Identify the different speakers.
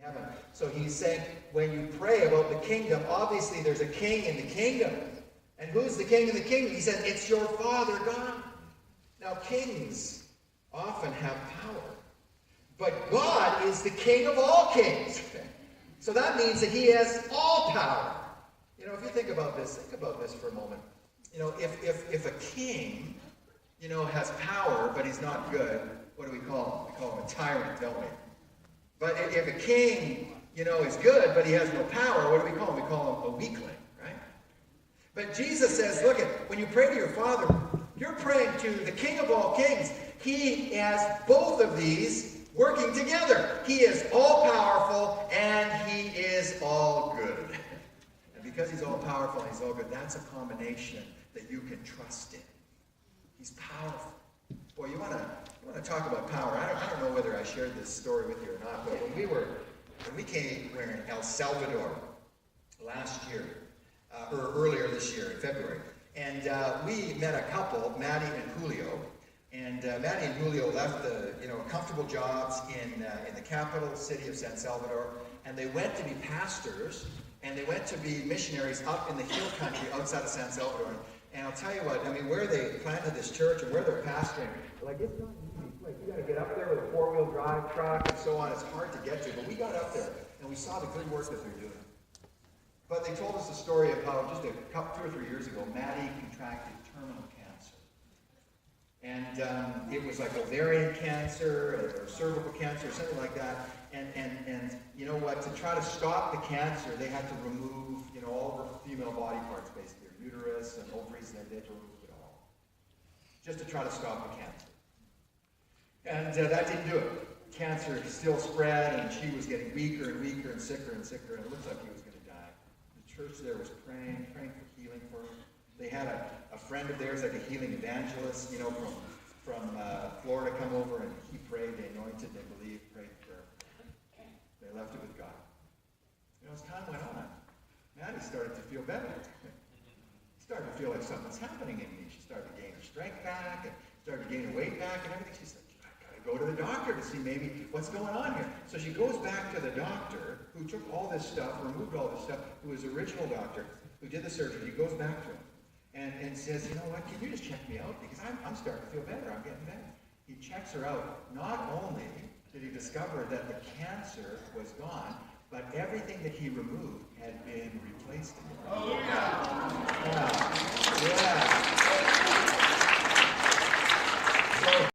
Speaker 1: heaven. So he's saying, when you pray about the kingdom, obviously there's a king in the kingdom. And who's the king in the kingdom? He said, it's your Father God. Now, kings often have power. But God is the king of all kings. So that means that he has all power. You know, if you think about this for a moment. You know, if a king, you know, has power, but he's not good, what do we call him? We call him a tyrant, don't we? But if a king, you know, is good, but he has no power, what do we call him? We call him a weakling, right? But Jesus says, look, when you pray to your Father, you're praying to the King of all kings. He has both of these working together. He is all-powerful, and he is all good. And because he's all-powerful and he's all good, that's a combination that you can trust in. He's powerful. Boy, you want to talk about power. I don't know whether I shared this story with you or not, but when we were in El Salvador last year, or earlier this year in February, and we met a couple, Maddie and Julio. And Maddie and Julio left comfortable jobs in the capital city of San Salvador, and they went to be pastors, and they went to be missionaries up in the hill country outside of San Salvador. And I'll tell you what, I mean, where they planted this church and where they're pastoring, like, it's not easy. Like, you got to get up there with a four-wheel drive truck and so on. It's hard to get to, but we got up there and we saw the good work that they're doing. But they told us the story of how just 2 or 3 years ago, Maddie contracted terminal cancer. And it was like ovarian cancer or cervical cancer or something like that. And you know what? To try to stop the cancer, they had to remove, you know, all of her female body parts, basically, her uterus and ovaries, and they had to remove it all, just to try to stop the cancer. And that didn't do it. Cancer still spread, and she was getting weaker and weaker and sicker, and it looked like he was going to die. The church there was praying for healing for her. They had a friend of theirs, like a healing evangelist, you know, from Florida, come over, and he prayed, they anointed, they believed, prayed for her. They left it with God. You know, as time went on, Maddie started to feel better. Started to feel like something's happening in me. She started to gain her strength back, and started to gain her weight back, and everything. She said, I got to go to the doctor to see maybe what's going on here. So she goes back to the doctor who took all this stuff, removed all this stuff, who was the original doctor who did the surgery. He goes back to him and says, you know what, can you just check me out? Because I'm starting to feel better. I'm getting better. He checks her out. Not only did he discover that the cancer was gone, but everything that he removed had been replaced again. Oh, yeah. Yeah.